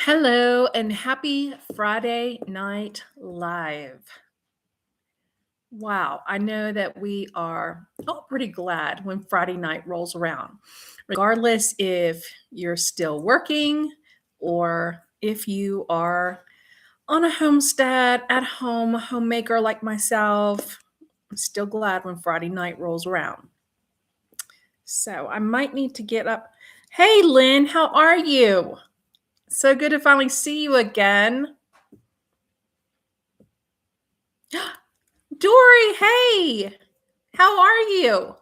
Hello and happy Friday Night Live. Wow, I know that we are all pretty glad when Friday night rolls around, regardless if you're still working or if you are on a homestead, at home, homemaker like myself. I'm still glad when Friday night rolls around. So I might need to get up. Hey, Lynn, how are you? So good to finally see you again. Dory, hey, how are you?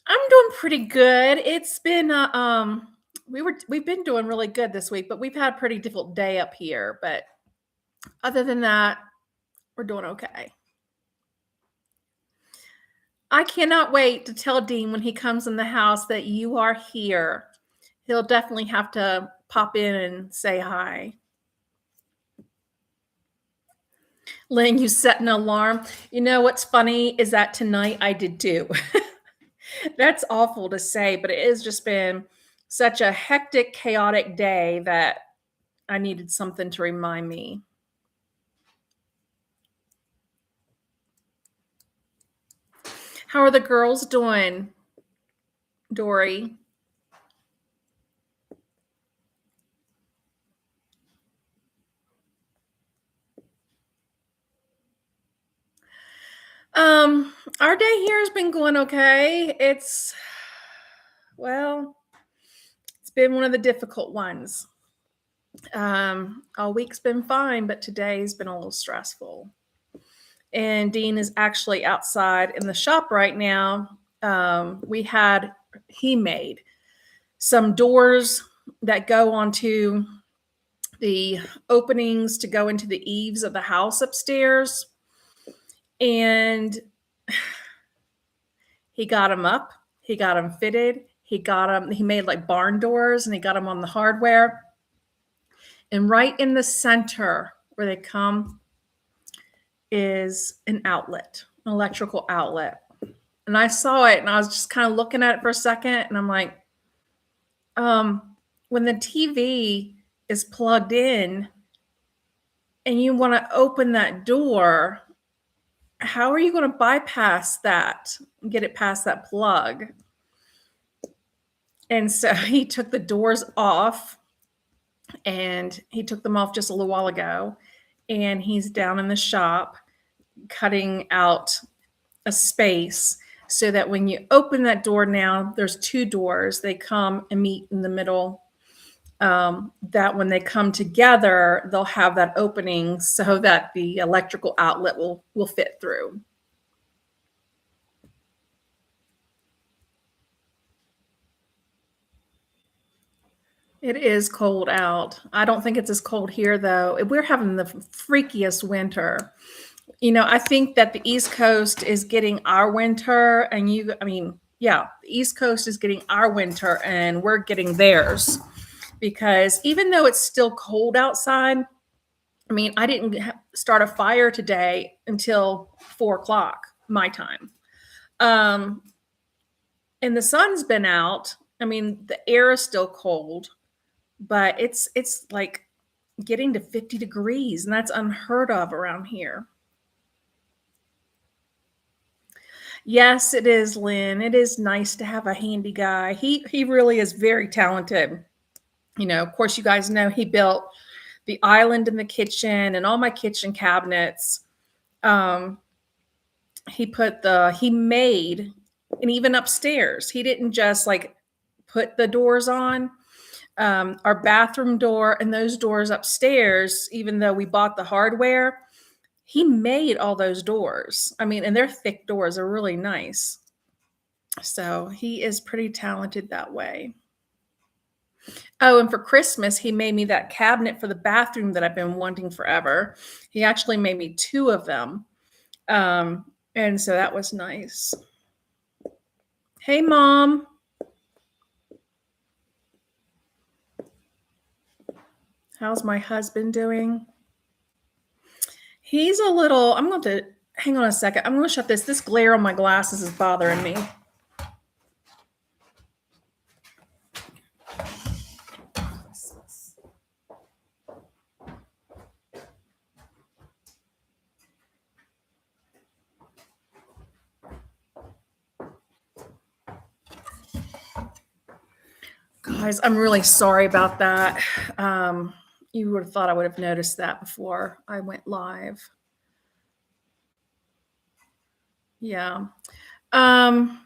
I'm doing pretty good. It's been we've been doing really good this week, but we've had a pretty difficult day up here. But other than that, we're doing okay. I cannot wait to tell Dean when he comes in the house that you are here. He'll definitely have to pop in and say hi. Lynn, you set an alarm. You know what's funny is that tonight I did too. That's awful to say, but it has just been such a hectic, chaotic day that I needed something to remind me. How are the girls doing, Dory? Our day here has been going okay. It's been one of the difficult ones. All week's been fine, but today's been a little stressful. And Dean is actually outside in the shop right now. He made some doors that go onto the openings to go into the eaves of the house upstairs. And he got them up, he got them fitted, he made like barn doors and he got them on the hardware. And right in the center where they come is an outlet, an electrical outlet. And I saw it and I was just kind of looking at it for a second and I'm like, when the TV is plugged in and you want to open that door, how are you going to bypass that and get it past that plug? And so he took the doors off, and he took them off just a little while ago, and he's down in the shop cutting out a space so that when you open that door now, there's two doors. They come and meet in the middle. That when they come together, they'll have that opening so that the electrical outlet will fit through. It is cold out. I don't think it's as cold here though. We're having the freakiest winter. I think that the East Coast is getting our winter and the East Coast is getting our winter and we're getting theirs. Because even though it's still cold outside, I didn't start a fire today until 4:00 my time. And the sun's been out. The air is still cold, but it's like getting to 50 degrees, and that's unheard of around here. Yes, it is, Lynn. It is nice to have a handy guy. He really is very talented. Of course, you guys know he built the island in the kitchen and all my kitchen cabinets. He made, and even upstairs, he didn't just like put the doors on. Our bathroom door and those doors upstairs, even though we bought the hardware, he made all those doors. And they're thick doors. They're really nice. So he is pretty talented that way. Oh, and for Christmas, he made me that cabinet for the bathroom that I've been wanting forever. He actually made me two of them. And so that was nice. Hey, Mom. How's my husband doing? He's a little, I'm going to, hang on a second. I'm going to shut this. This glare on my glasses is bothering me. guys, I'm really sorry about that. You would have thought I would have noticed that before I went live. Yeah. Um,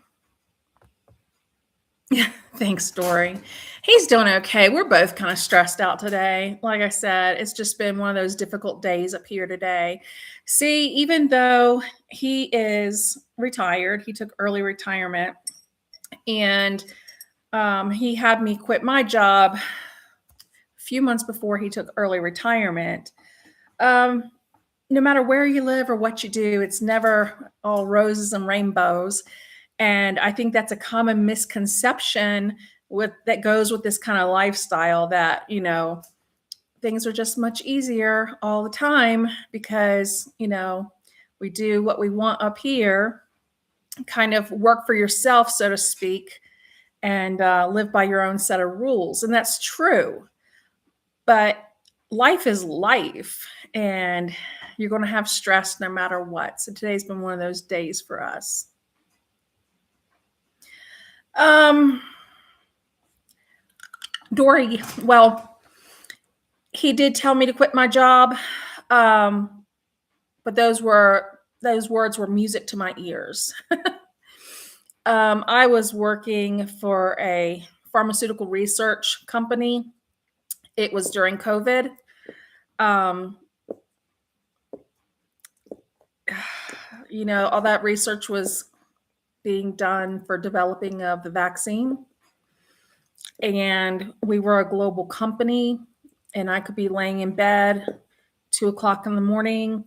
yeah, thanks, Dory. He's doing okay. We're both kind of stressed out today. Like I said, it's just been one of those difficult days up here today. See, even though he is retired, he took early retirement, and he had me quit my job a few months before he took early retirement. Um, no matter where you live or what you do, it's never all roses and rainbows. And I think that's a common misconception that goes with this kind of lifestyle, that, things are just much easier all the time because, we do what we want up here, kind of work for yourself, so to speak, and live by your own set of rules. And that's true. But life is life, and you're going to have stress no matter what. So today's been one of those days for us. Dory, well, he did tell me to quit my job, but those words were music to my ears. I was working for a pharmaceutical research company. It was during COVID. All that research was being done for developing of the vaccine. And we were a global company, and I could be laying in bed 2:00 in the morning,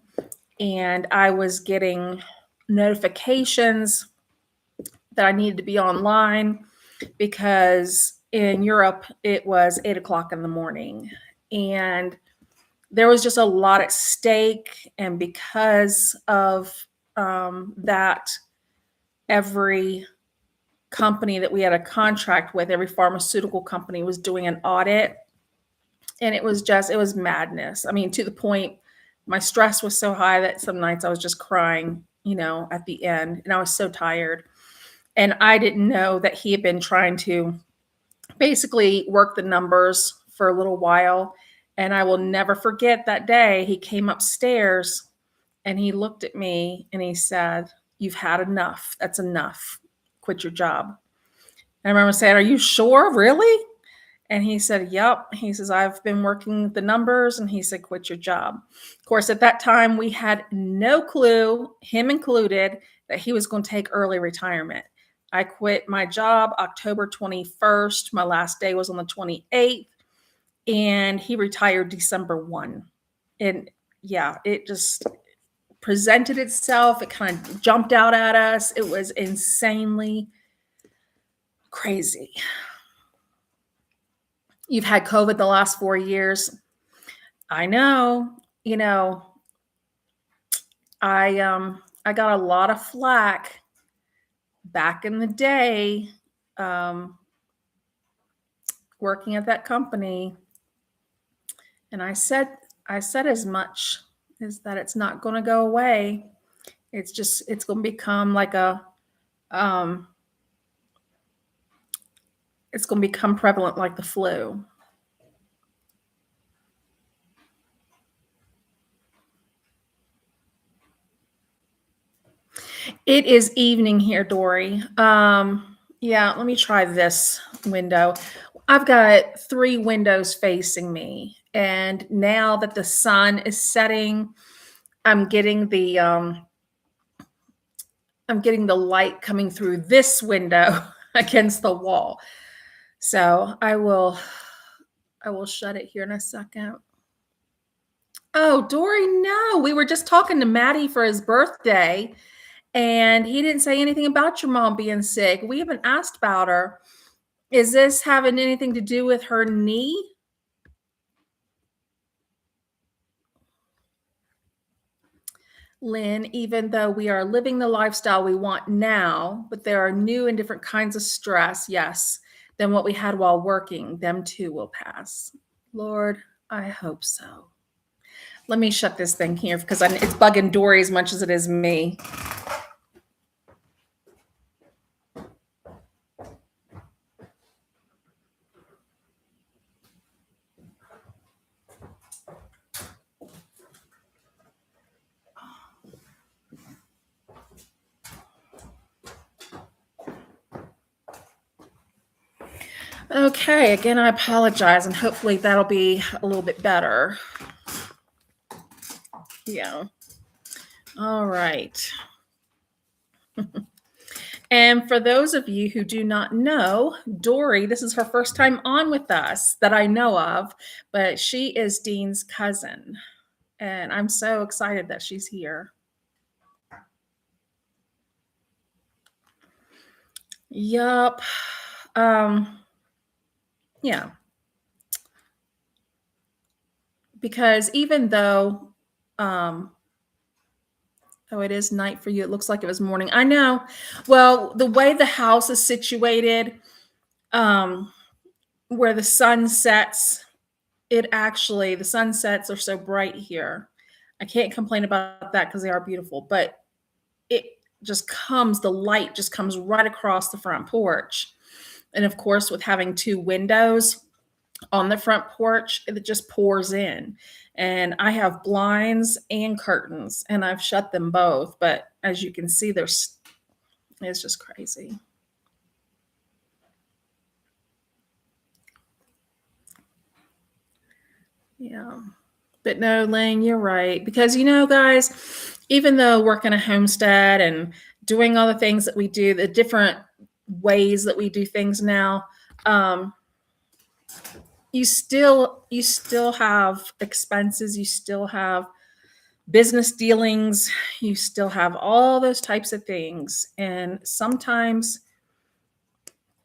and I was getting notifications that I needed to be online because in Europe it was 8:00 in the morning. And there was just a lot at stake. And because of that, every company that we had a contract with, every pharmaceutical company, was doing an audit. And it was madness. I mean, to the point, my stress was so high that some nights I was just crying, at the end. And I was so tired. And I didn't know that he had been trying to basically work the numbers for a little while. And I will never forget that day. He came upstairs and he looked at me and he said, "You've had enough. That's enough. Quit your job." And I remember saying, "Are you sure? Really?" And he said, "Yep." He says, "I've been working the numbers." And he said, "Quit your job." Of course, at that time, we had no clue, him included, that he was going to take early retirement. I quit my job October 21st. My last day was on the 28th. And he retired December 1. And yeah, it just presented itself. It kind of jumped out at us. It was insanely crazy. You've had COVID the last 4 years. I know, I got a lot of flack back in the day, working at that company. And I said as much, is that it's not going to go away. It's going to become like it's going to become prevalent like the flu. It is evening here, Dory. Yeah, let me try this window. I've got 3 windows facing me. And now that the sun is setting, I'm getting the light coming through this window against the wall. So I will shut it here in a second. Oh, Dory, no. We were just talking to Maddie for his birthday, and he didn't say anything about your mom being sick. We haven't asked about her. Is this having anything to do with her knee? Lynn, even though we are living the lifestyle we want now, but there are new and different kinds of stress, yes, than what we had while working, them too will pass. Lord, I hope so. Let me shut this thing here because it's bugging Dory as much as it is me. Okay, again, I apologize, and hopefully that'll be a little bit better. Yeah. All right. And for those of you who do not know, Dory, this is her first time on with us that I know of, but she is Dean's cousin. And I'm so excited that she's here. Yup. Yeah. Because even though, um, oh, it is night for you. It looks like it was morning. I know. Well, the way the house is situated, um, where the sun sets, the sunsets are so bright here. I can't complain about that because they are beautiful, but it the light just comes right across the front porch. And of course, with having two windows on the front porch, it just pours in. And I have blinds and curtains, and I've shut them both. But as you can see, it's just crazy. Yeah. But no, Ling, you're right. Because, guys, even though working a homestead and doing all the things that we do, the different ways that we do things now, you still have expenses, you still have business dealings, you still have all those types of things. And sometimes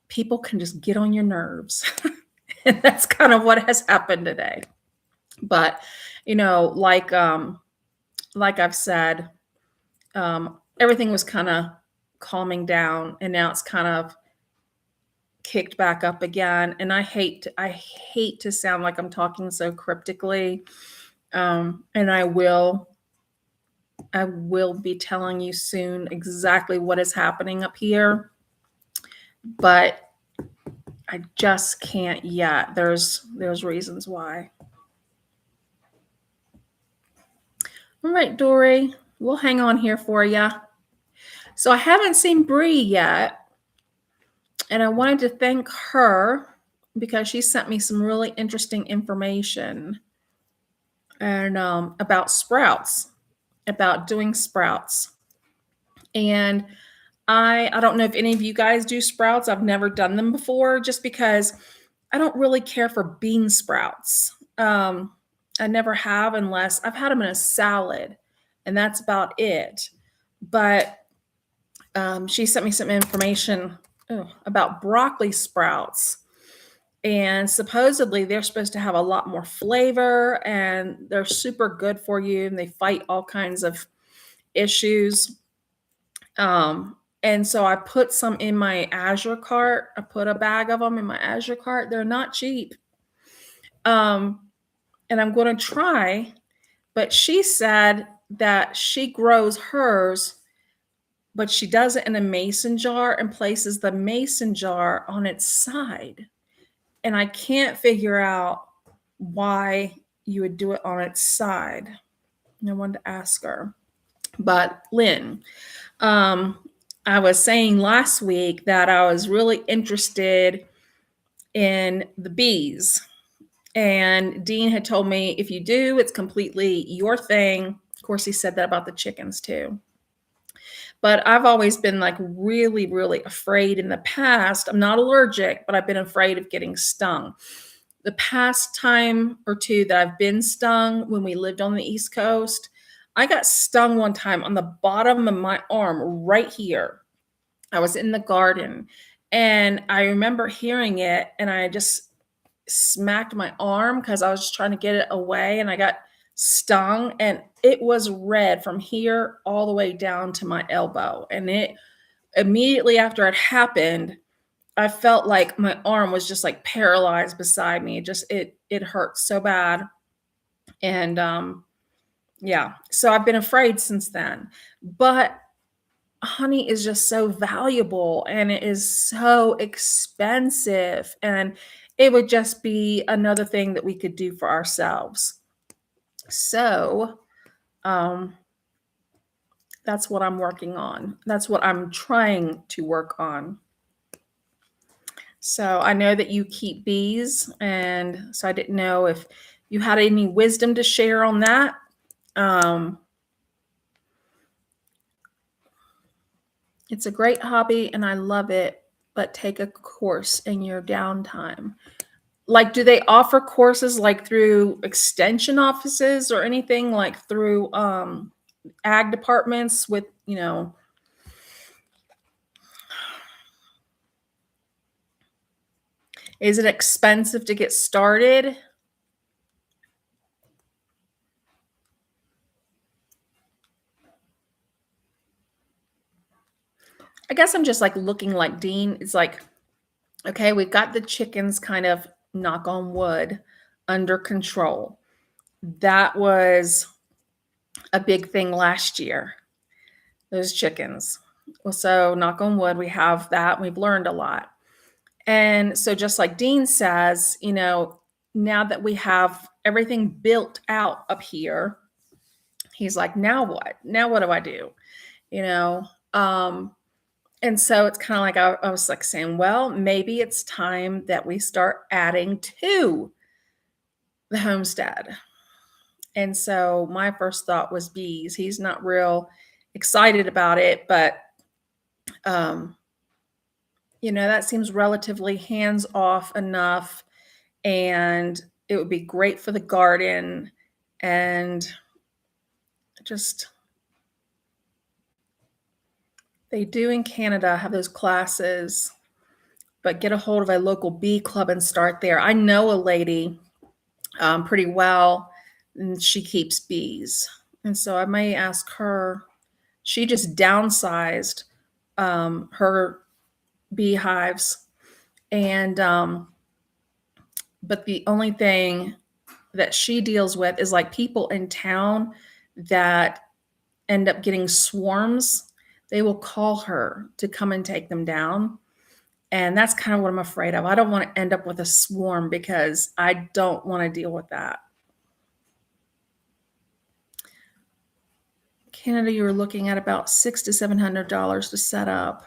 people can just get on your nerves. And that's kind of what has happened today. But, like I've said, everything was kind of calming down, and now it's kind of kicked back up again. And I hate to sound like I'm talking so cryptically. And I will be telling you soon exactly what is happening up here, but I just can't yet. There's reasons why. All right, Dory, we'll hang on here for you. So I haven't seen Bree yet, and I wanted to thank her because she sent me some really interesting information and about sprouts, about doing sprouts. And I don't know if any of you guys do sprouts. I've never done them before just because I don't really care for bean sprouts. I never have unless I've had them in a salad, and that's about it. But she sent me some information about broccoli sprouts. And supposedly they're supposed to have a lot more flavor and they're super good for you and they fight all kinds of issues. And so I put some in my Azure cart. I put a bag of them in my Azure cart. They're not cheap. And I'm going to try, but she said that she grows hers, but she does it in a mason jar and places the mason jar on its side. And I can't figure out why you would do it on its side. And I wanted to ask her. But Lynn, I was saying last week that I was really interested in the bees. And Dean had told me if you do, it's completely your thing. Of course, he said that about the chickens too. But I've always been like really, really afraid in the past. I'm not allergic, but I've been afraid of getting stung. The past time or two that I've been stung when we lived on the East Coast, I got stung one time on the bottom of my arm right here. I was in the garden and I remember hearing it and I just smacked my arm because I was just trying to get it away and I got stung and it was red from here all the way down to my elbow. And it immediately after it happened, I felt like my arm was just like paralyzed beside me. It hurt so bad. And yeah, so I've been afraid since then. But honey is just so valuable and it is so expensive and it would just be another thing that we could do for ourselves. So, that's what I'm working on. That's what I'm trying to work on. So I know that you keep bees, and so I didn't know if you had any wisdom to share on that. Um, it's a great hobby and I love it, but take a course in your downtime. Like, do they offer courses like through extension offices or anything like through ag departments with, is it expensive to get started? I guess I'm just like looking like Dean. It's like, okay, we've got the chickens kind of, knock on wood, under control. That was a big thing last year, those chickens. Well, so knock on wood, we have that. We've learned a lot. And so, just like Dean says, now that we have everything built out up here, he's like, now what? Now what do I do? You know, um, and so it's kind of like I was like saying, well, maybe it's time that we start adding to the homestead. And so my first thought was bees. He's not real excited about it, but um, that seems relatively hands off enough, and it would be great for the garden. And just, they do in Canada have those classes, but get a hold of a local bee club and start there. I know a lady pretty well, and she keeps bees. And so I may ask her. She just downsized her beehives, and but the only thing that she deals with is like people in town that end up getting swarms. They will call her to come and take them down. And that's kind of what I'm afraid of. I don't want to end up with a swarm because I don't want to deal with that. Canada, you were looking at about $600 to $700 to set up.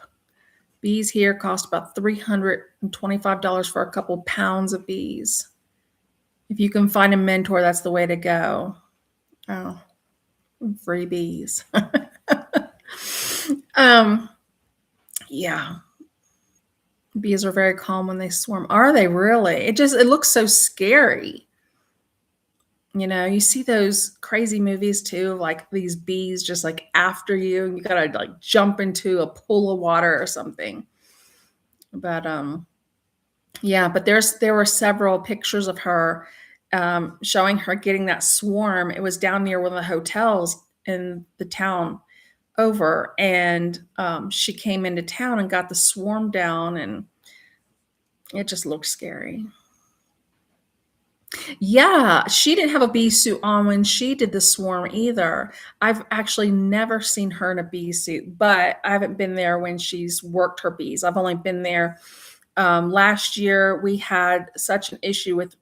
Bees here cost about $325 for a couple pounds of bees. If you can find a mentor, that's the way to go. Oh, free bees. Yeah. Bees are very calm when they swarm. Are they really? It looks so scary. You see those crazy movies too, like these bees just like after you, and you gotta like jump into a pool of water or something. But yeah, but there were several pictures of her showing her getting that swarm. It was down near one of the hotels in the town over, and she came into town and got the swarm down, and it just looked scary. Yeah, she didn't have a bee suit on when she did the swarm either. I've actually never seen her in a bee suit, but I haven't been there when she's worked her bees. I've only been there. Last year, we had such an issue with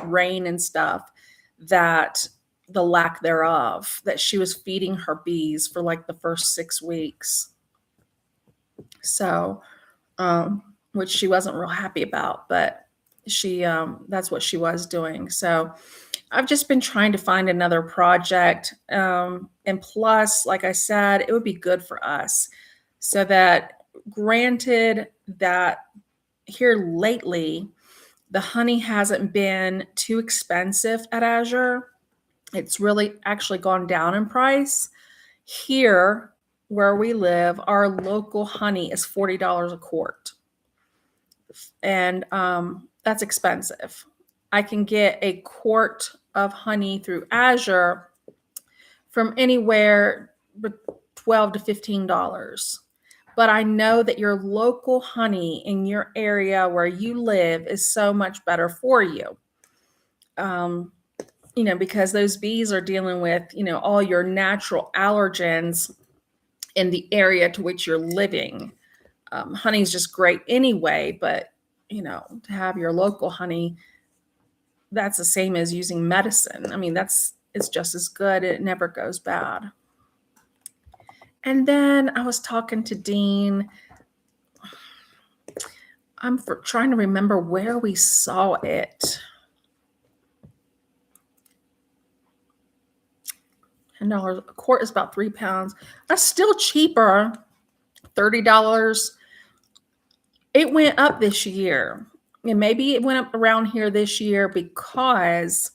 rain and stuff, that the lack thereof, that she was feeding her bees for like the first 6 weeks. So, which she wasn't real happy about, but that's what she was doing. So I've just been trying to find another project. And plus, like I said, it would be good for us, so that, granted that here lately, the honey hasn't been too expensive at Azure. It's really actually gone down in price. Here, where we live, our local honey is $40 a quart. And that's expensive. I can get a quart of honey through Azure from anywhere but $12 to $15. But I know that your local honey in your area where you live is so much better for you. Because those bees are dealing with, all your natural allergens in the area to which you're living. Honey is just great anyway, but to have your local honey, that's the same as using medicine. I mean, it's just as good. It never goes bad. And then I was talking to Dean. trying to remember where we saw it. $10 a quart is about 3 pounds. That's still cheaper. $30. It went up this year. And maybe it went up around here this year because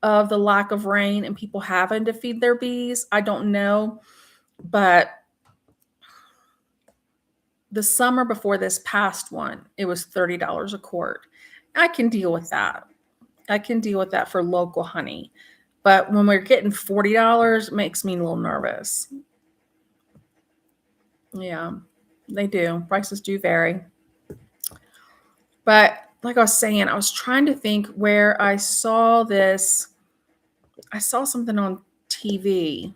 of the lack of rain and people having to feed their bees. I don't know. But the summer before this past one, it was $30 a quart. I can deal with that. I can deal with that for local honey. But when we're getting $40, it makes me a little nervous. Yeah, they do. Prices do vary. But like I was saying, I was trying to think where I saw this. I saw something on TV.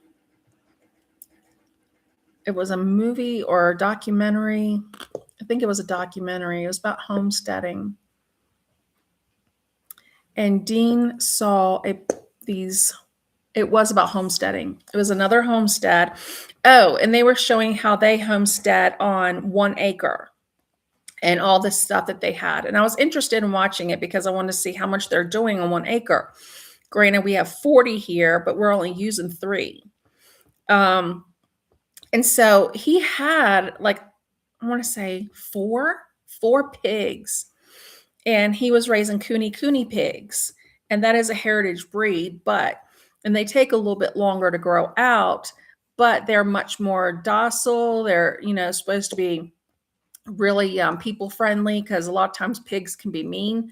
It was a movie or a documentary. I think it was a documentary. It was about homesteading. And Dean saw these. It was about homesteading. It was another homestead. Oh, and they were showing how they homestead on 1 acre and all the stuff that they had. And I was interested in watching it because I wanted to see how much they're doing on 1 acre. Granted, we have 40 here, but we're only using 3. And so he had like, I want to say four pigs, and he was raising Cooney pigs. And that is a heritage breed, and they take a little bit longer to grow out, but they're much more docile. They're, supposed to be really people friendly because a lot of times pigs can be mean.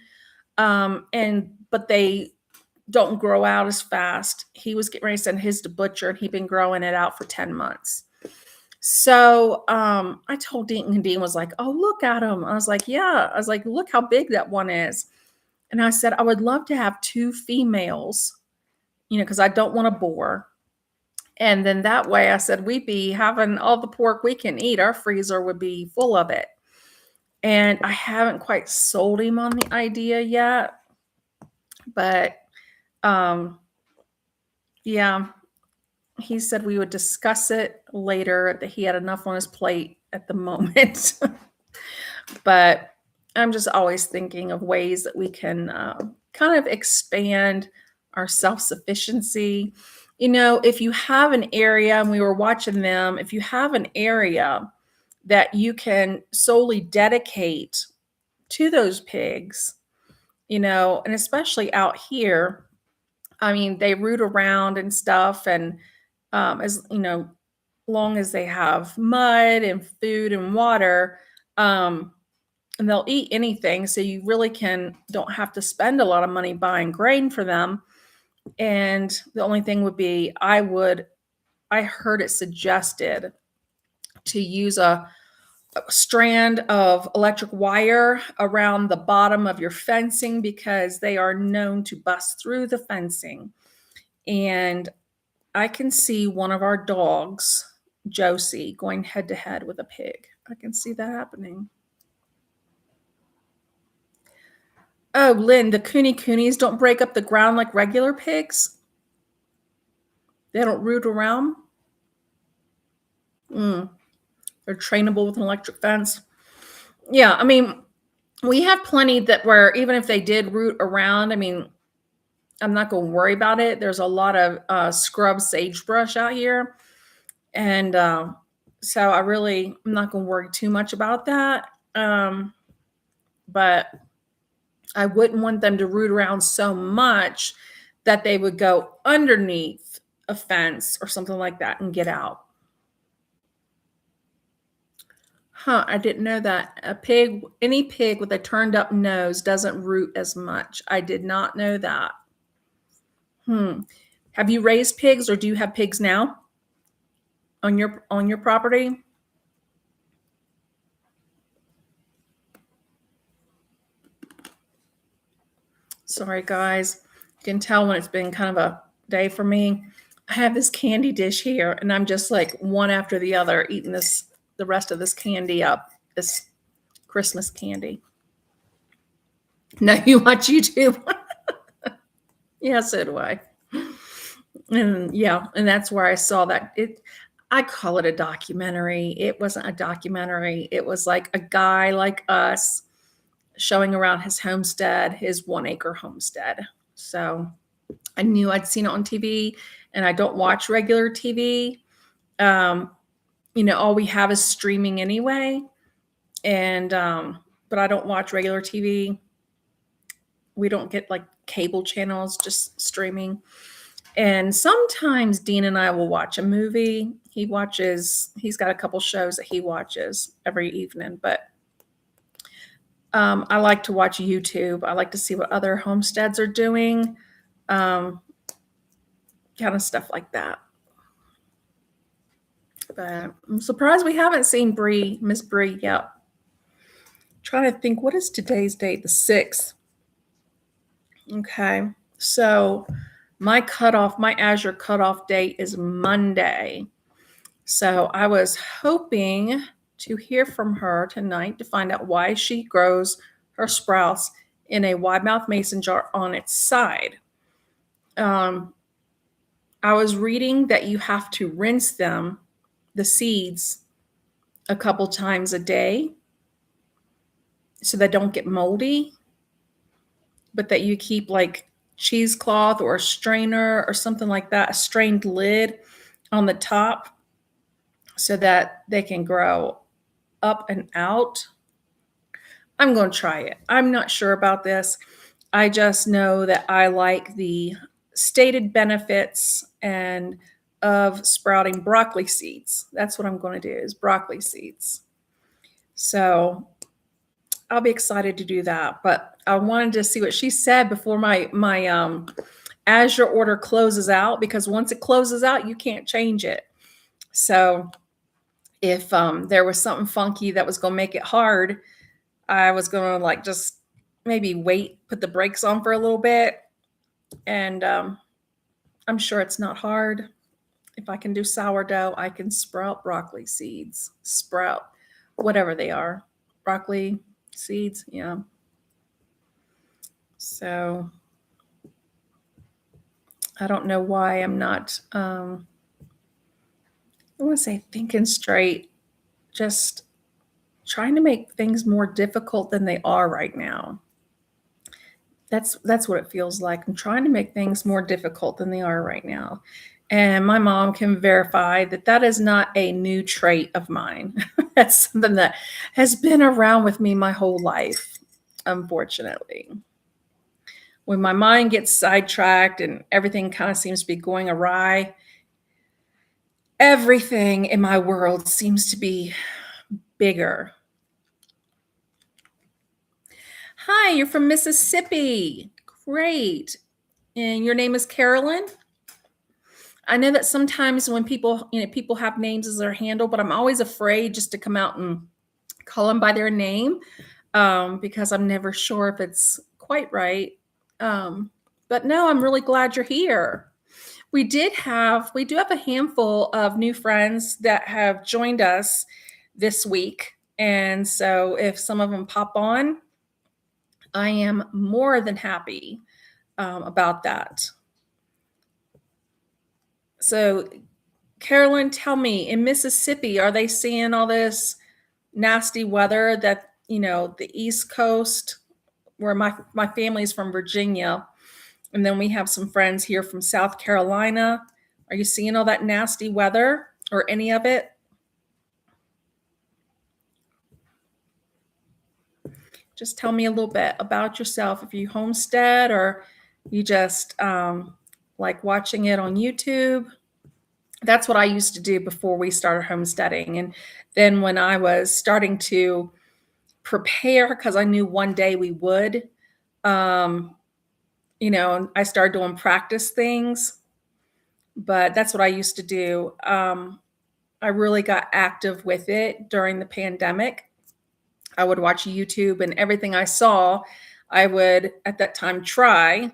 But they don't grow out as fast. He was getting ready to send his to butcher, and he'd been growing it out for 10 months. So I told Dean, and Dean was like, "Oh, look at him." I was like, "Yeah." I was like, "Look how big that one is." And I said, "I would love to have 2 females, because I don't want a boar. And then that way," I said, "we'd be having all the pork we can eat. Our freezer would be full of it." And I haven't quite sold him on the idea yet. But yeah, he said we would discuss it later, that he had enough on his plate at the moment. But I'm just always thinking of ways that we can kind of expand our self-sufficiency. If you have an area, and we were watching them, if you have an area that you can solely dedicate to those pigs, and especially out here, I mean, they root around and stuff. And as long as they have mud and food and water, and they'll eat anything. So you really don't have to spend a lot of money buying grain for them. And the only thing would be, I heard it suggested to use a strand of electric wire around the bottom of your fencing, because they are known to bust through the fencing. And I can see one of our dogs, Josie, going head to head with a pig. I can see that happening. Oh, Lynn, the Coonies don't break up the ground like regular pigs? They don't root around? They're trainable with an electric fence. Yeah, I mean, we have plenty that where even if they did root around, I mean, I'm not going to worry about it. There's a lot of scrub sagebrush out here. And so I'm not going to worry too much about that. But I wouldn't want them to root around so much that they would go underneath a fence or something like that and get out. Huh, I didn't know that. Any pig with a turned up nose doesn't root as much. I did not know that. Have you raised pigs, or do you have pigs now on your property? Sorry, guys. You can tell when it's been kind of a day for me. I have this candy dish here, and I'm just like one after the other eating the rest of this candy up, this Christmas candy. Now you watch YouTube. Yeah, so do I. And yeah, and that's where I saw that. I call it a documentary. It wasn't a documentary. It was like a guy like us showing around his homestead, his 1 acre homestead. So I knew I'd seen it on TV, and I don't watch regular TV. Um, all we have is streaming anyway. And, but I don't watch regular TV. We don't get like cable channels, just streaming. And sometimes Dean and I will watch a movie. He's got a couple shows that he watches every evening, but I like to watch YouTube. I like to see what other homesteads are doing, kind of stuff like that. But I'm surprised we haven't seen Miss Bree yet. Trying to think, what is today's date? The 6th. Okay, so my Azure cutoff date is Monday. So I was hoping to hear from her tonight to find out why she grows her sprouts in a wide mouth mason jar on its side. I was reading that you have to rinse the seeds, a couple times a day so they don't get moldy, but that you keep like cheesecloth or a strainer or something like that, a strained lid on the top so that they can grow up and out. I'm going to try it. I'm not sure about this. I just know that I like the stated benefits and of sprouting broccoli seeds. That's what I'm going to do, is broccoli seeds. So I'll be excited to do that. But I wanted to see what she said before my Azure order closes out, because once it closes out, you can't change it. So if there was something funky that was going to make it hard, I was going to like just maybe put the brakes on for a little bit. And I'm sure it's not hard. If I can do sourdough, I can sprout broccoli seeds, sprout whatever they are, broccoli seeds. Yeah. So I don't know why I'm not, I want to say thinking straight, just trying to make things more difficult than they are right now. That's what it feels like. I'm trying to make things more difficult than they are right now. And my mom can verify that that is not a new trait of mine. That's something that has been around with me my whole life, unfortunately. When my mind gets sidetracked and everything kind of seems to be going awry, everything in my world seems to be bigger. Hi, you're from Mississippi. Great. And your name is Carolyn? I know that sometimes when people have names as their handle, but I'm always afraid just to come out and call them by their name, because I'm never sure if it's quite right. But no, I'm really glad you're here. We do have a handful of new friends that have joined us this week. And so if some of them pop on, I am more than happy about that. So Carolyn, tell me, in Mississippi, are they seeing all this nasty weather that, the East Coast, where my family's from Virginia, and then we have some friends here from South Carolina. Are you seeing all that nasty weather or any of it? Just tell me a little bit about yourself. If you homestead or you just like watching it on YouTube. That's what I used to do before we started homesteading. And then when I was starting to prepare, because I knew one day we would, I started doing practice things. But that's what I used to do. I really got active with it during the pandemic. I would watch YouTube, and everything I saw, I would at that time try.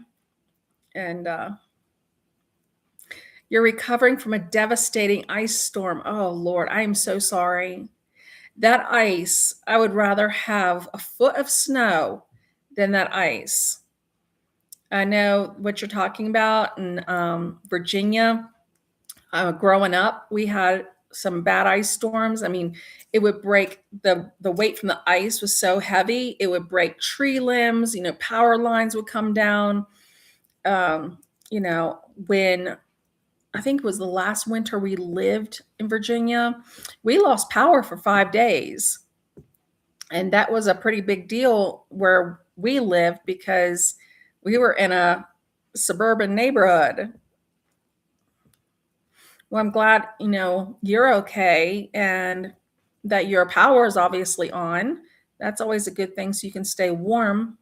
And you're recovering from a devastating ice storm. Oh, Lord, I am so sorry. That ice, I would rather have a foot of snow than that ice. I know what you're talking about in Virginia. Growing up, we had some bad ice storms. I mean, it would break the weight from the ice was so heavy, it would break tree limbs, power lines would come down. Um, when I think it was the last winter we lived in Virginia, we lost power for 5 days. And that was a pretty big deal where we lived because we were in a suburban neighborhood. Well, I'm glad, you're okay and that your power is obviously on. That's always a good thing so you can stay warm.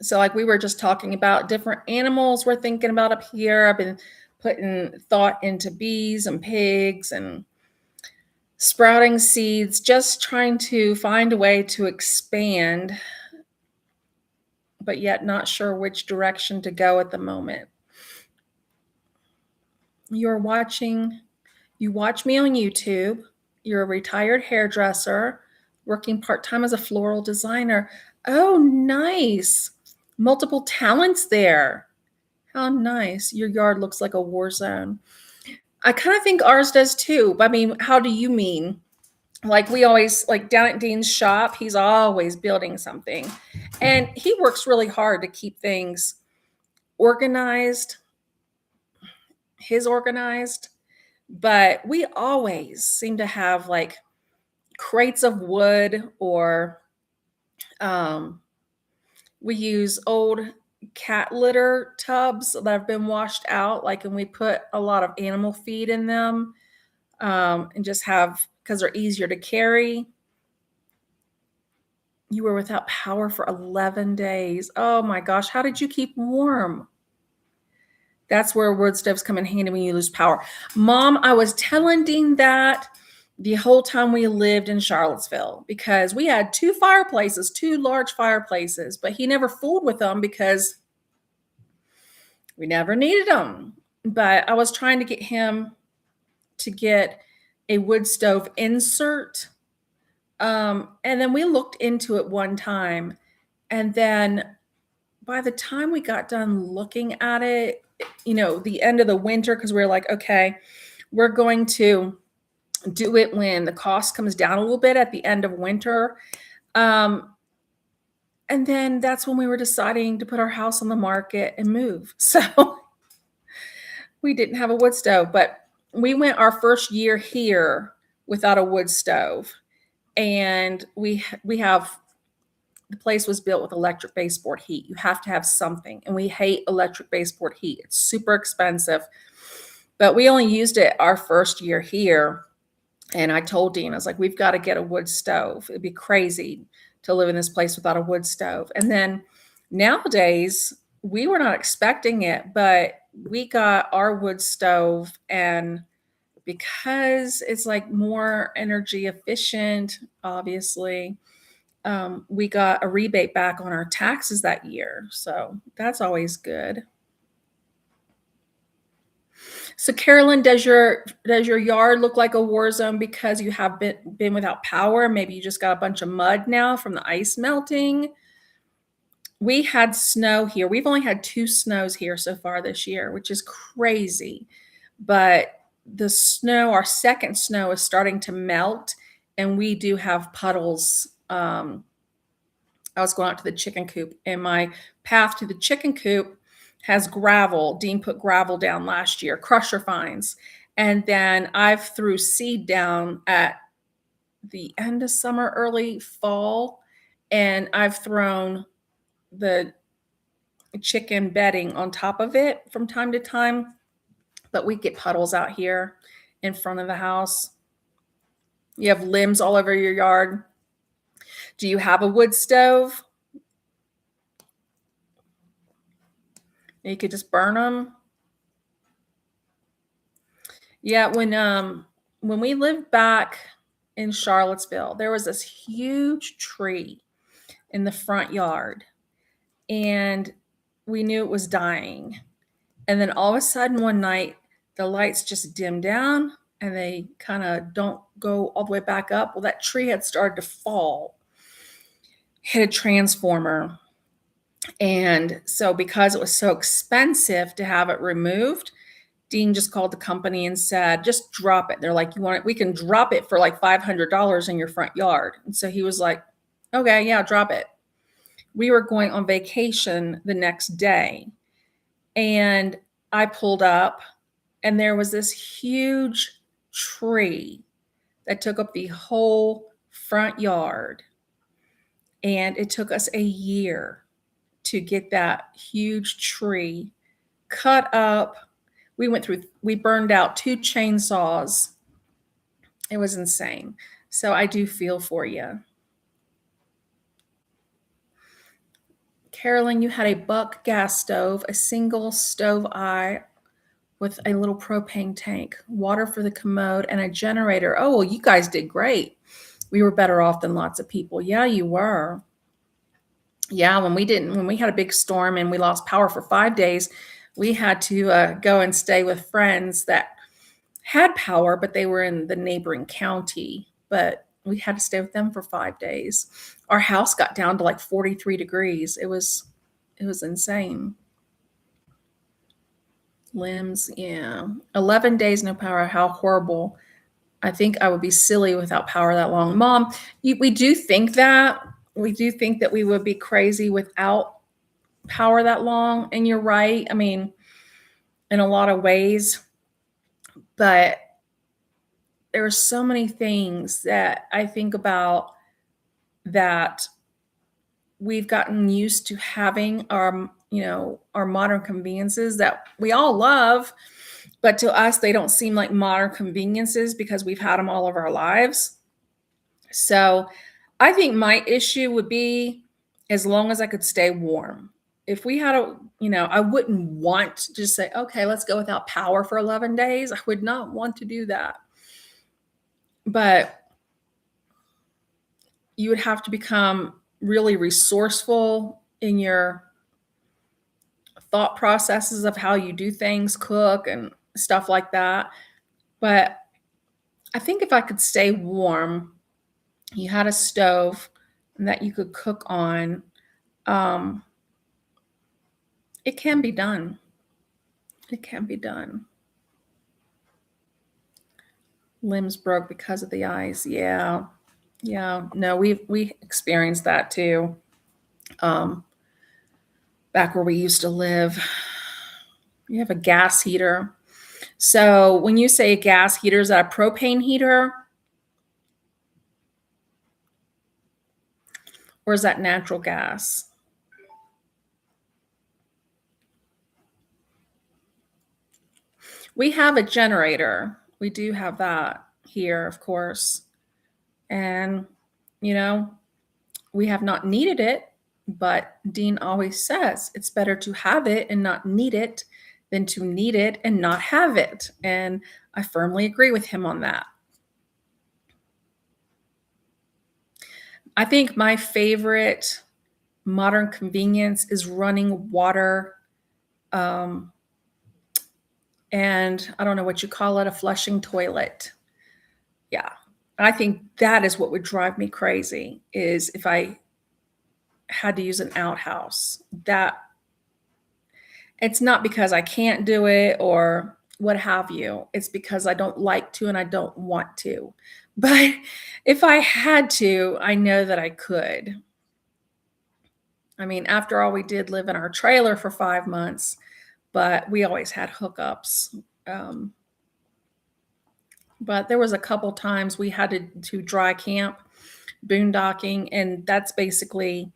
So, like we were just talking about different animals we're thinking about up here. I've been putting thought into bees and pigs and sprouting seeds, just trying to find a way to expand, but yet not sure which direction to go at the moment. You're watching, you watch me on YouTube. You're a retired hairdresser working part time as a floral designer. Oh, nice. Multiple talents there. How nice. Your yard looks like a war zone. I kind of think ours does too. I mean, how do you mean? Like we always, like down at Dean's shop, he's always building something. And he works really hard to keep things organized, his organized. But we always seem to have like crates of wood or um, we use old cat litter tubs that have been washed out, like, and we put a lot of animal feed in them and just have, because they're easier to carry. You were without power for 11 days. Oh my gosh, how did you keep warm? That's where wood stoves come in handy when you lose power. Mom, I was telling Dean that the whole time we lived in Charlottesville because we had two fireplaces, two large fireplaces, but he never fooled with them because we never needed them. But I was trying to get him to get a wood stove insert. And then we looked into it one time. And then by the time we got done looking at it, the end of the winter, because we were like, okay, we're going to do it when the cost comes down a little bit at the end of winter. And then that's when we were deciding to put our house on the market and move. So we didn't have a wood stove, but we went our first year here without a wood stove. And we have, the place was built with electric baseboard heat. You have to have something. And we hate electric baseboard heat. It's super expensive. But we only used it our first year here. And I told Dean, I was like, we've got to get a wood stove. It'd be crazy to live in this place without a wood stove. And then nowadays, we were not expecting it, but we got our wood stove. And because it's like more energy efficient, obviously, we got a rebate back on our taxes that year. So that's always good. So Carolyn, does your yard look like a war zone because you have been without power? Maybe you just got a bunch of mud now from the ice melting. We had snow here. We've only had 2 snows here so far this year, which is crazy. But the snow, our second snow, is starting to melt, and we do have puddles. I was going out to the chicken coop, and my path to the chicken coop has gravel. Dean put gravel down last year, crusher fines. And then I've threw seed down at the end of summer, early fall, and I've thrown the chicken bedding on top of it from time to time. But we get puddles out here in front of the house. You have limbs all over your yard. Do you have a wood stove? You could just burn them. Yeah, when we lived back in Charlottesville, there was this huge tree in the front yard, and we knew it was dying. And then all of a sudden one night, the lights just dim down and they kind of don't go all the way back up. Well, that tree had started to fall, hit a transformer. And so, because it was so expensive to have it removed, Dean just called the company and said, just drop it. They're like, you want it? We can drop it for like $500 in your front yard. And so he was like, okay, yeah, drop it. We were going on vacation the next day. And I pulled up, and there was this huge tree that took up the whole front yard. And it took us a year to get that huge tree cut up. We burned out 2 chainsaws. It was insane. So I do feel for you. Carolyn, you had a Buck gas stove, a single stove eye with a little propane tank, water for the commode, and a generator. Oh, well, you guys did great. We were better off than lots of people. Yeah, you were. Yeah, when we had a big storm and we lost power for 5 days, we had to go and stay with friends that had power, but they were in the neighboring county. But we had to stay with them for 5 days. Our house got down to like 43 degrees. It was insane. Limbs, yeah. 11 days no power. How horrible. I think I would be silly without power that long. Mom, we do think that. We do think that we would be crazy without power that long. And you're right. I mean, in a lot of ways. But there are so many things that I think about that we've gotten used to having our modern conveniences that we all love, but to us, they don't seem like modern conveniences because we've had them all of our lives. So I think my issue would be as long as I could stay warm. If we had I wouldn't want to just say, okay, let's go without power for 11 days. I would not want to do that. But you would have to become really resourceful in your thought processes of how you do things, cook and stuff like that. But I think if I could stay warm, you had a stove that you could cook on, it can be done. It can be done. Limbs broke because of the ice. Yeah. Yeah. No, we experienced that too. Back where we used to live. You have a gas heater. So when you say a gas heater, is that a propane heater? Or is that natural gas? We have a generator. We do have that here, of course. And, we have not needed it, but Dean always says it's better to have it and not need it than to need it and not have it. And I firmly agree with him on that. I think my favorite modern convenience is running water. And I don't know what you call it, a flushing toilet. Yeah. I think that is what would drive me crazy is if I had to use an outhouse. That it's not because I can't do it or what have you. It's because I don't like to and I don't want to. But if I had to, I know that I could. I mean, after all, we did live in our trailer for 5 months, but we always had hookups. But there was a couple times we had to dry camp, boondocking, and that's basically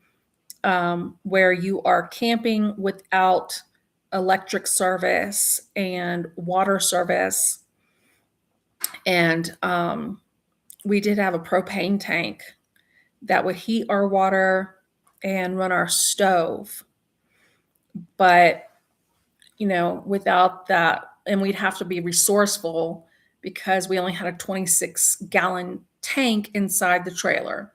where you are camping without electric service and water service. And we did have a propane tank that would heat our water and run our stove. But, without that, and we'd have to be resourceful because we only had a 26-gallon tank inside the trailer.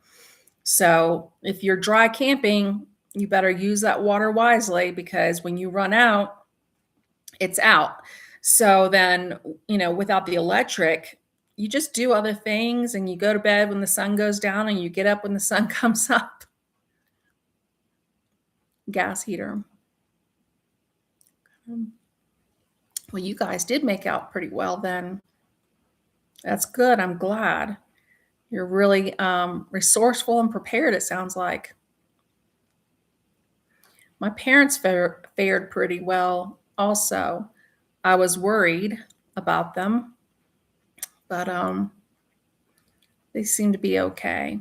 So if you're dry camping, you better use that water wisely because when you run out, it's out. So then, without the electric, you just do other things and you go to bed when the sun goes down and you get up when the sun comes up. Gas heater. Well, you guys did make out pretty well then. That's good. I'm glad. You're really resourceful and prepared, it sounds like. My parents fared pretty well also. I was worried about them, but they seem to be okay.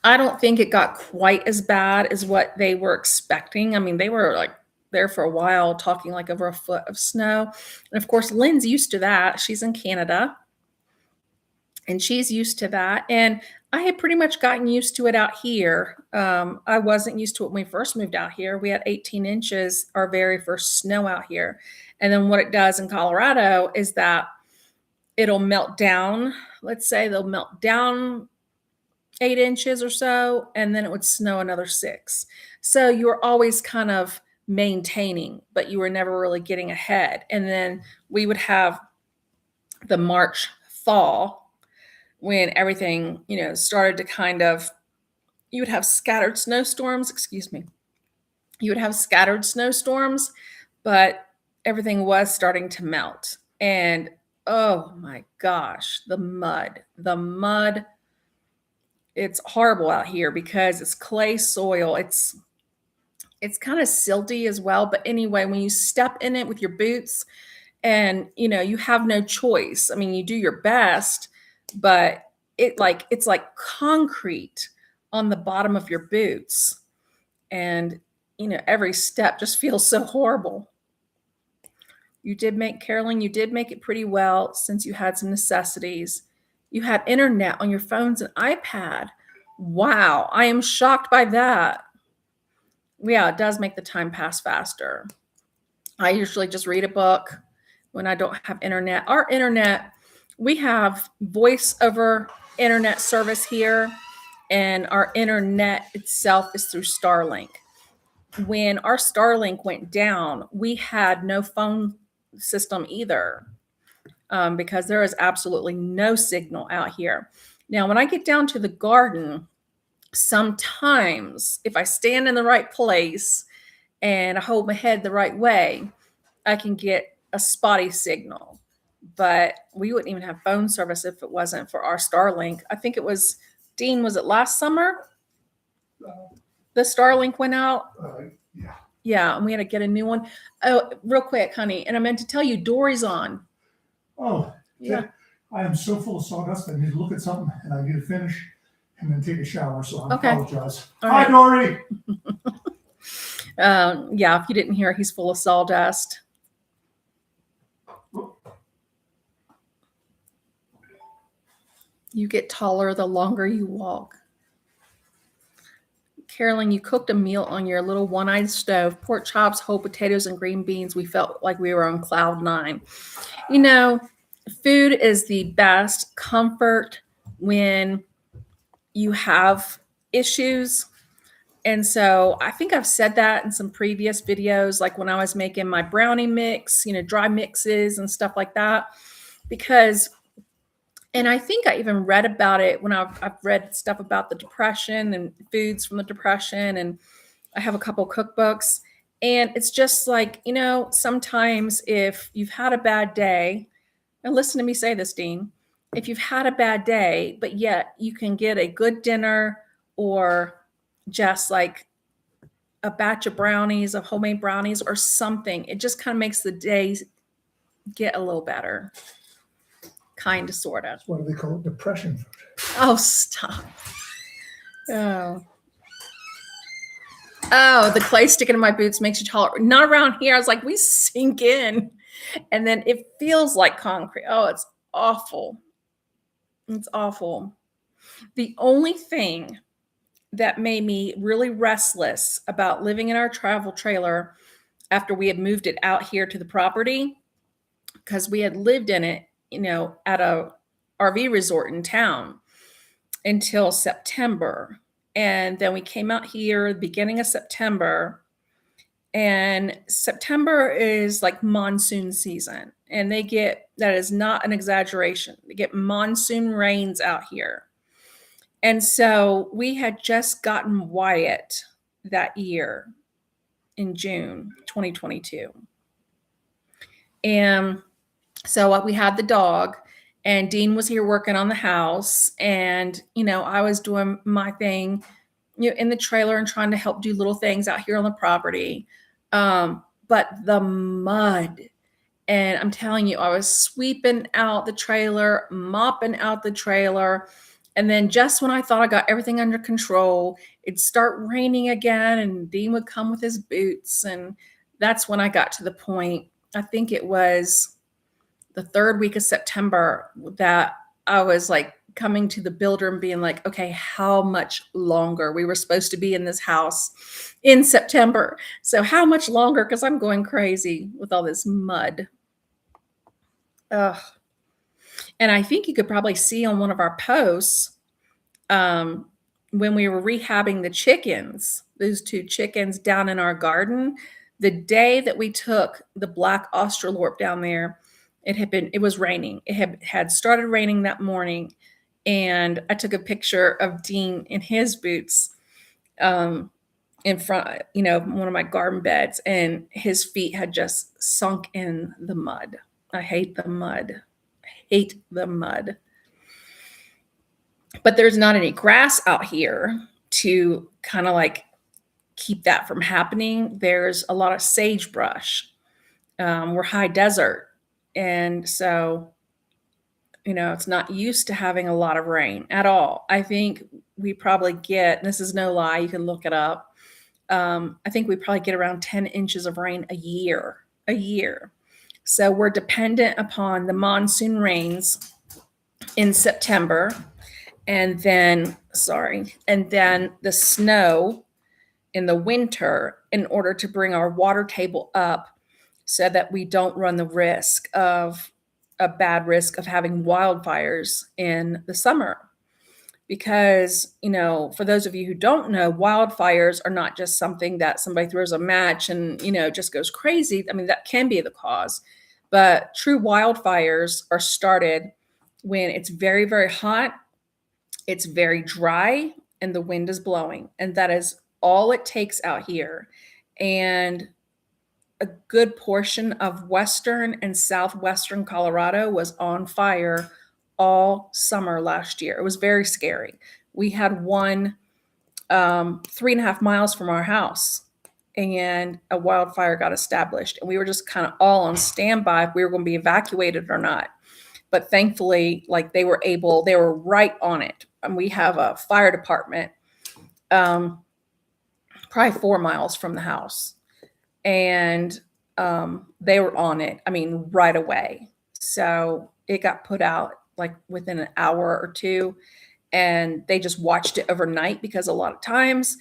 I don't think it got quite as bad as what they were expecting. I mean, they were like there for a while, talking like over a foot of snow. And of course, Lynn's used to that. She's in Canada and she's used to that. And I had pretty much gotten used to it out here. I wasn't used to it when we first moved out here. We had 18 inches, our very first snow out here. And then what it does in Colorado is that it'll melt down. Let's say they'll melt down 8 inches or so, and then it would snow another 6. So you were always kind of maintaining, but you were never really getting ahead. And then we would have the March thaw when everything, started to kind of, you would have scattered snowstorms, You would have scattered snowstorms, but everything was starting to melt. And oh my gosh, the mud. It's horrible out here because it's clay soil. It's kind of silty as well. But anyway, when you step in it with your boots and you have no choice. I mean, you do your best, but it's like concrete on the bottom of your boots. And every step just feels so horrible. Carolyn, you did make it pretty well since you had some necessities. You had internet on your phones and iPad. Wow, I am shocked by that. Yeah, it does make the time pass faster. I usually just read a book when I don't have internet. Our internet, we have voice over internet service here, and our internet itself is through Starlink. When our Starlink went down, we had no phone system either. Because there is absolutely no signal out here. Now, when I get down to the garden, sometimes if I stand in the right place and I hold my head the right way, I can get a spotty signal. But we wouldn't even have phone service if it wasn't for our Starlink. I think it was, Dean, was it last summer? The Starlink went out? Yeah. Yeah, and we had to get a new one. Oh, real quick, honey. And I meant to tell you, Dory's on. Oh, yeah. I am so full of sawdust. I need to look at something and I need to finish and then take a shower. So I apologize. All Hi, right. Dory. Yeah, if you didn't hear, he's full of sawdust. You get taller the longer you walk. Carolyn, you cooked a meal on your little one-eyed stove, pork chops, whole potatoes, and green beans. We felt like we were on cloud 9. Food is the best comfort when you have issues. And so I think I've said that in some previous videos, like when I was making my brownie mix, dry mixes and stuff like that, and I think I even read about it when I've read stuff about the Depression and foods from the Depression. And I have a couple cookbooks. And it's just like, sometimes if you've had a bad day, and listen to me say this, Dean, if you've had a bad day, but yet you can get a good dinner or just like a batch of brownies, of homemade brownies or something, it just kind of makes the day get a little better. Kind of, sort of. What do they call it? Depression food. Oh, stop. Oh, the clay sticking in my boots makes you taller. Not around here. I was like, we sink in. And then it feels like concrete. Oh, it's awful. It's awful. The only thing that made me really restless about living in our travel trailer after we had moved it out here to the property, because we had lived in it, at a RV resort in town until September. And then we came out here beginning of September. And September is like monsoon season. And they get, that is not an exaggeration, they get monsoon rains out here. And so we had just gotten Wyatt that year in June 2022. And so we had the dog, and Dean was here working on the house. And, I was doing my thing, in the trailer and trying to help do little things out here on the property. But the mud, and I'm telling you, I was sweeping out the trailer, mopping out the trailer. And then just when I thought I got everything under control, it'd start raining again, and Dean would come with his boots. And that's when I got to the point, I think it was the third week of September, that I was like coming to the builder and being like, okay, how much longer? We were supposed to be in this house in September. So how much longer? Because I'm going crazy with all this mud. Ugh. And I think you could probably see on one of our posts, when we were rehabbing the chickens, those 2 chickens down in our garden, the day that we took the black Australorp down there, it was raining. It had started raining that morning. And I took a picture of Dean in his boots, in front, one of my garden beds, and his feet had just sunk in the mud. I hate the mud. I hate the mud. But there's not any grass out here to kind of like keep that from happening. There's a lot of sagebrush. We're high desert. And so, it's not used to having a lot of rain at all. I think we probably get, and this is no lie, you can look it up. I think we probably get around 10 inches of rain a year. So we're dependent upon the monsoon rains in September, and then the snow in the winter, in order to bring our water table up, so that we don't run the risk of a bad risk of having wildfires in the summer. Because, for those of you who don't know, wildfires are not just something that somebody throws a match and, just goes crazy. I mean, that can be the cause, but true wildfires are started when it's very, very hot, it's very dry, and the wind is blowing. And that is all it takes out here. And a good portion of western and southwestern Colorado was on fire all summer last year. It was very scary. We had one 3.5 miles from our house, and a wildfire got established, and we were just kind of all on standby if we were going to be evacuated or not. But thankfully, like, they were right on it. And we have a fire department probably 4 miles from the house. And they were on it, right away. So it got put out like within an hour or two, and they just watched it overnight, because a lot of times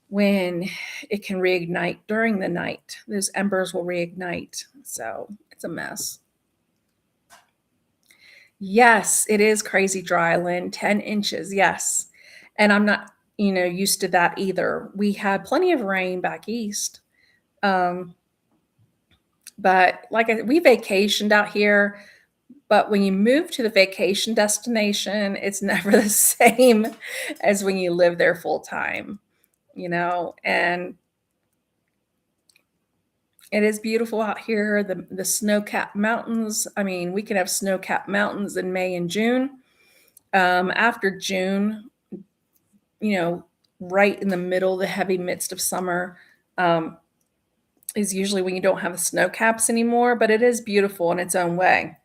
when it can reignite during the night, those embers will reignite. So it's a mess. Yes, it is crazy dry, Lynn. 10 inches, yes. And I'm not, used to that either. We had plenty of rain back east. But we vacationed out here, but when you move to the vacation destination, it's never the same as when you live there full time, and it is beautiful out here. The snow-capped mountains. We can have snow-capped mountains in May and June. After June, right in the middle, the heavy midst of summer, is usually when you don't have the snow caps anymore, but it is beautiful in its own way.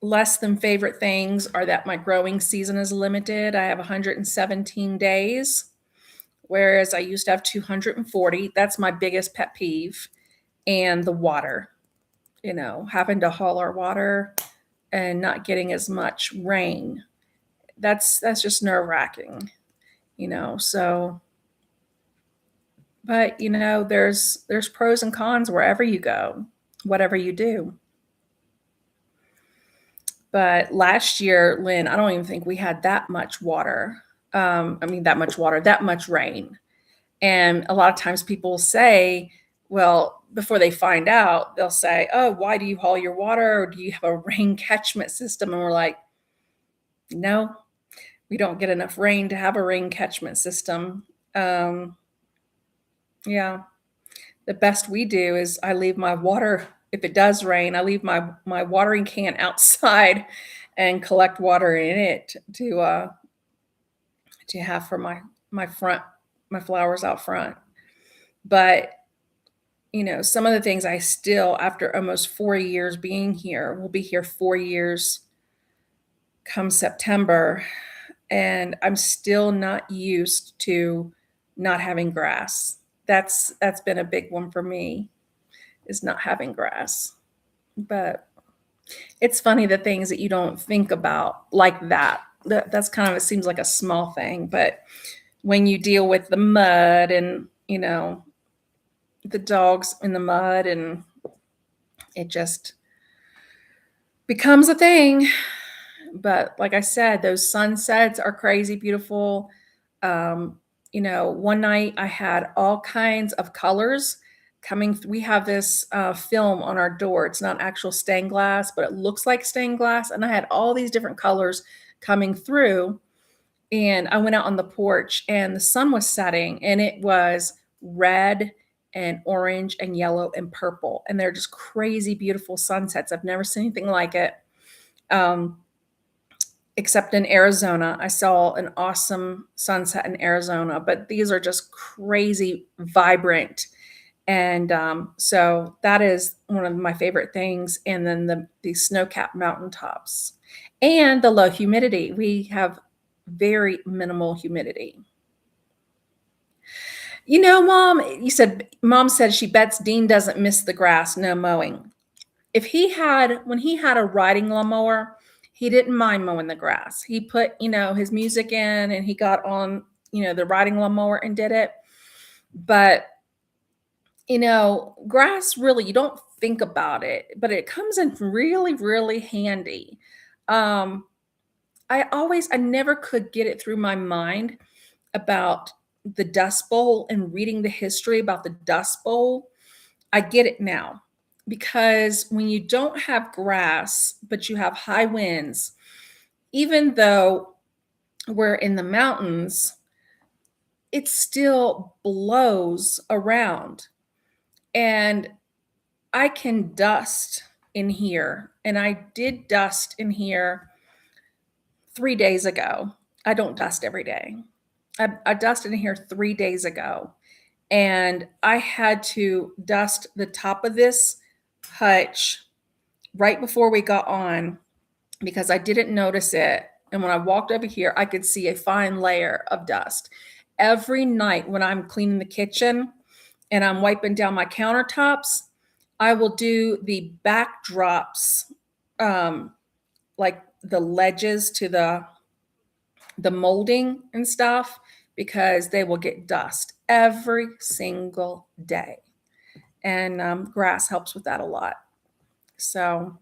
Less than favorite things are that my growing season is limited. I have 117 days, whereas I used to have 240. That's my biggest pet peeve. And the water, having to haul our water and not getting as much rain. That's just nerve-wracking, so, but, there's pros and cons wherever you go, whatever you do. But last year, Lynn, I don't even think we had that much water. that much water, that much rain. And a lot of times people say, well, before they find out, they'll say, oh, why do you haul your water? Or do you have a rain catchment system? And we're like, no, we don't get enough rain to have a rain catchment system. Yeah, the best we do is I leave my water, if it does rain, I leave my watering can outside and collect water in it to have for my flowers out front. But some of the things I still, after almost 4 years being here, we'll be here 4 years come September, and I'm still not used to not having grass. That's been a big one for me, is not having grass. But it's funny, the things that you don't think about like that. That's kind of, it seems like a small thing, but when you deal with the mud and, the dogs in the mud, and it just becomes a thing. But like I said, those sunsets are crazy beautiful. One night I had all kinds of colors coming. We have this film on our door. It's not actual stained glass, but it looks like stained glass. And I had all these different colors coming through. And I went out on the porch and the sun was setting, and it was red and orange and yellow and purple. And they're just crazy, beautiful sunsets. I've never seen anything like it. Except in Arizona. I saw an awesome sunset in Arizona, but these are just crazy vibrant. And so that is one of my favorite things. And then the snow-capped mountaintops and the low humidity. We have very minimal humidity. Mom said she bets Dean doesn't miss the grass, no mowing. When he had a riding lawnmower, he didn't mind mowing the grass. He put, his music in, and he got on, the riding lawnmower and did it. But, grass, really, you don't think about it, but it comes in really, really handy. I never could get it through my mind about the Dust Bowl and reading the history about the Dust Bowl. I get it now, because when you don't have grass, but you have high winds, even though we're in the mountains, it still blows around. And I can dust in here, and I did dust in here 3 days ago. I don't dust every day. I dusted in here 3 days ago, and I had to dust the top of this hutch right before we got on, because I didn't notice it. And when I walked over here, I could see a fine layer of dust. Every night when I'm cleaning the kitchen and I'm wiping down my countertops, I will do the backdrops, like the ledges to the molding and stuff, because they will get dust every single day. And grass helps with that a lot. So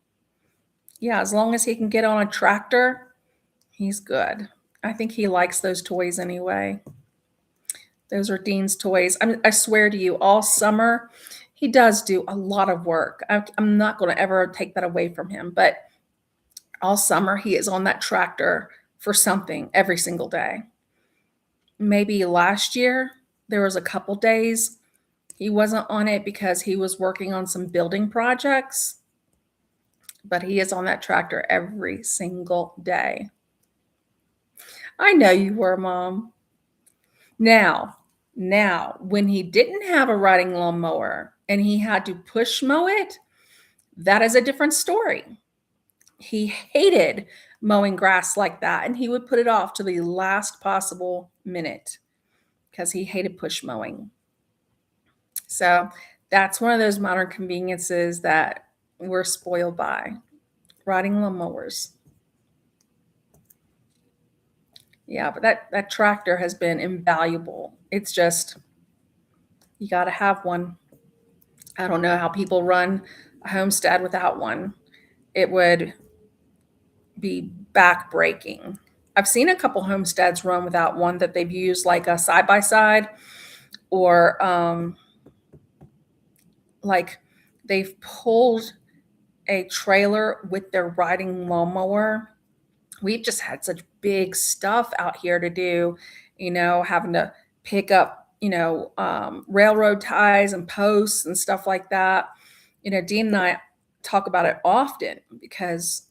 yeah, as long as he can get on a tractor, he's good. I think he likes those toys anyway. Those are Dean's toys. I swear to you, all summer, he does do a lot of work. I'm not going to ever take that away from him, but all summer he is on that tractor for something every single day. Maybe last year, there was a couple days he wasn't on it because he was working on some building projects, but he is on that tractor every single day. I know you were, Mom. Now, when he didn't have a riding lawnmower and he had to push mow it, that is a different story. He hated mowing grass like that, and he would put it off to the last possible minute because he hated push mowing. So that's one of those modern conveniences that we're spoiled by, riding lawnmowers. Yeah, but that tractor has been invaluable. It's just, you got to have one. I don't know how people run a homestead without one. It would be backbreaking. I've seen a couple homesteads run without one that they've used like a side by side, or like they've pulled a trailer with their riding lawnmower. We've just had such big stuff out here to do, having to pick up, railroad ties and posts and stuff like that. Dean and I talk about it often because,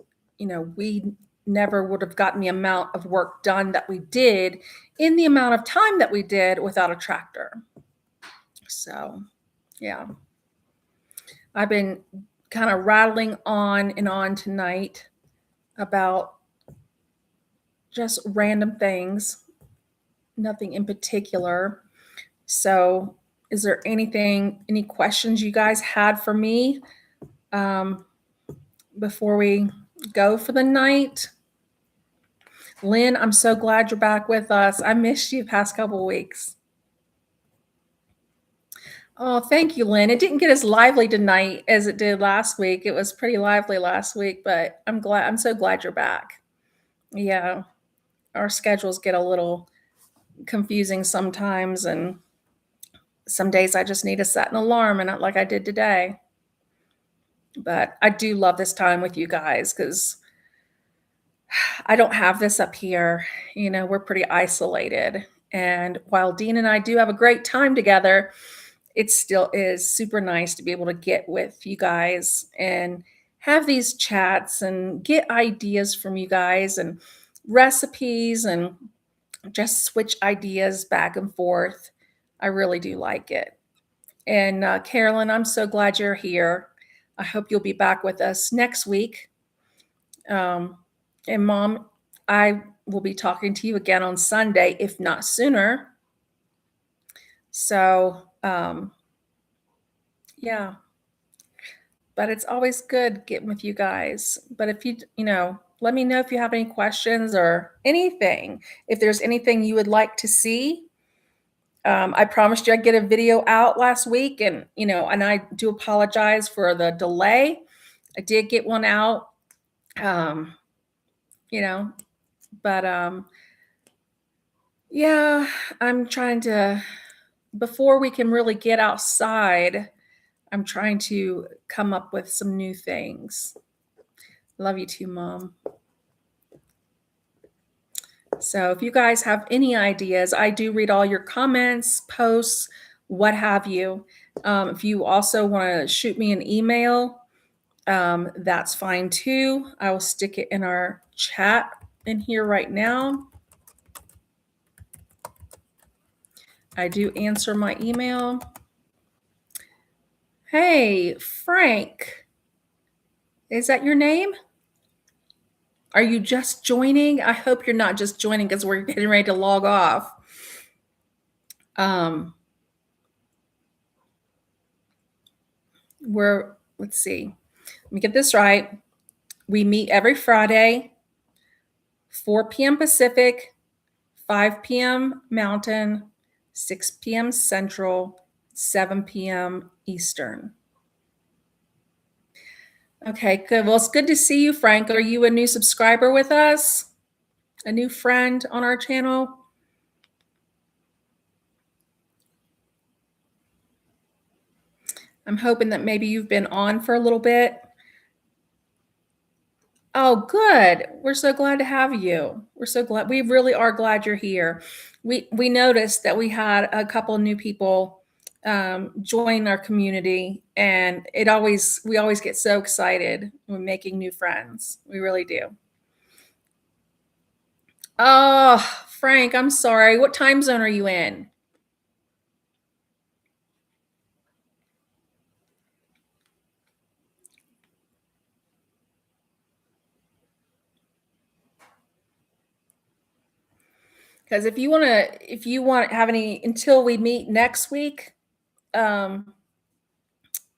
we never would have gotten the amount of work done that we did in the amount of time that we did without a tractor. So, yeah. I've been kind of rattling on and on tonight about just random things, nothing in particular. So, is there any questions you guys had for me before we go for the night? Lynn, I'm so glad you're back with us. I missed you the past couple of weeks. Oh, thank you, Lynn. It didn't get as lively tonight as it did last week. It was pretty lively last week, but I'm so glad you're back. Yeah. Our schedules get a little confusing sometimes, and some days I just need to set an alarm, and not like I did today. But I do love this time with you guys because I don't have this up here. We're pretty isolated. And while Dean and I do have a great time together, it still is super nice to be able to get with you guys and have these chats and get ideas from you guys and recipes and just switch ideas back and forth. I really do like it. And Carolyn, I'm so glad you're here. I hope you'll be back with us next week. And Mom, I will be talking to you again on Sunday, if not sooner. So, yeah. But it's always good getting with you guys. But if let me know if you have any questions or anything. If there's anything you would like to see. I promised you I'd get a video out last week, and I do apologize for the delay. I did get one out, but yeah, I'm trying to, before we can really get outside, I'm trying to come up with some new things. Love you too, Mom. So if you guys have any ideas, I do read all your comments, posts, what have you. If you also want to shoot me an email, that's fine too. I will stick it in our chat in here right now. I do answer my email. Hey, Frank, is that your name? Are you just joining? I hope you're not just joining because we're getting ready to log off. Let's see. Let me get this right. We meet every Friday, 4 p.m. Pacific, 5 p.m. Mountain, 6 p.m. Central, 7 p.m. Eastern. Okay, good. Well, it's good to see you, Frank. Are you a new subscriber with us? A new friend on our channel? I'm hoping that maybe you've been on for a little bit. Oh, good. We're so glad to have you. We're so glad. We really are glad you're here. We noticed that we had a couple of new people join our community, and we always get so excited when making new friends. We really do. Oh, Frank, I'm sorry. What time zone are you in? Because if you want to have any until we meet next week,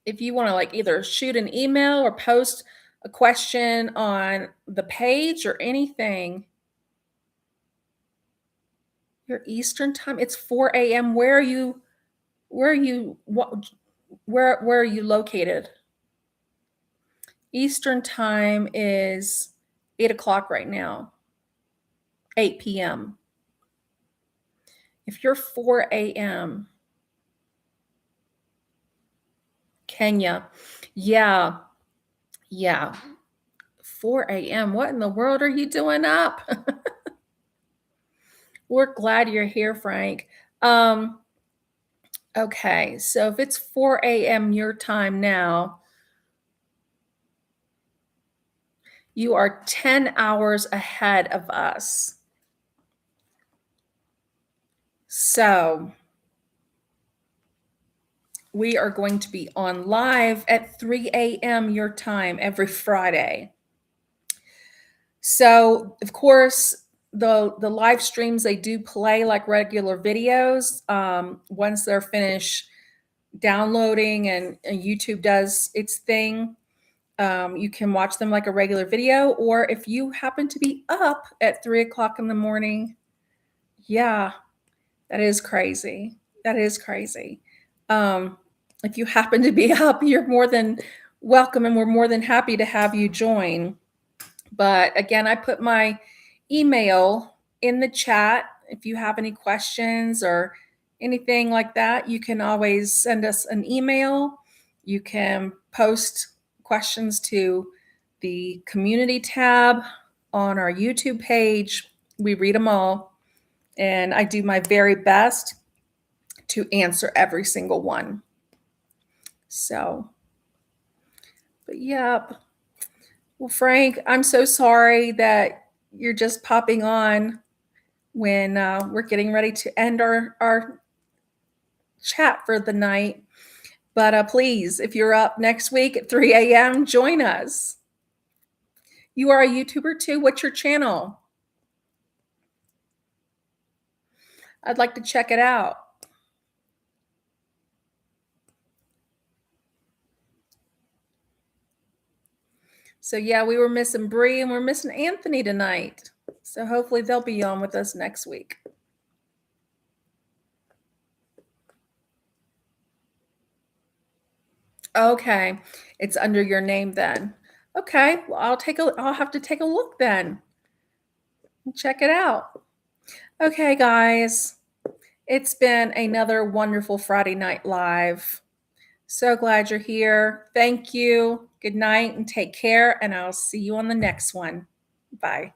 if you want to like either shoot an email or post a question on the page or anything, your Eastern time, it's 4 a.m. Where are you located? Eastern time is 8 o'clock right now. 8 p.m. If you're 4 a.m., Kenya, yeah, yeah, 4 a.m. What in the world are you doing up? We're glad you're here, Frank. Okay, so if it's 4 a.m. your time now, you are 10 hours ahead of us. So we are going to be on live at 3 a.m. your time every Friday. So, of course, the live streams, they do play like regular videos. Once they're finished downloading and YouTube does its thing, you can watch them like a regular video. Or if you happen to be up at 3 o'clock in the morning, yeah, that is crazy. That is crazy. If you happen to be up, you're more than welcome, and we're more than happy to have you join. But again, I put my email in the chat. If you have any questions or anything like that, you can always send us an email. You can post questions to the community tab on our YouTube page. We read them all, and I do my very best to answer every single one. So, but yep. Well, Frank, I'm so sorry that you're just popping on when we're getting ready to end our chat for the night. But please, if you're up next week at 3 a.m., join us. You are a YouTuber too. What's your channel? I'd like to check it out. So yeah, we were missing Bree and we're missing Anthony tonight. So hopefully they'll be on with us next week. Okay, it's under your name then. Okay, well I'll have to take a look then. Check it out. Okay, guys. It's been another wonderful Friday Night Live. So glad you're here. Thank you. Good night and take care, and I'll see you on the next one. Bye.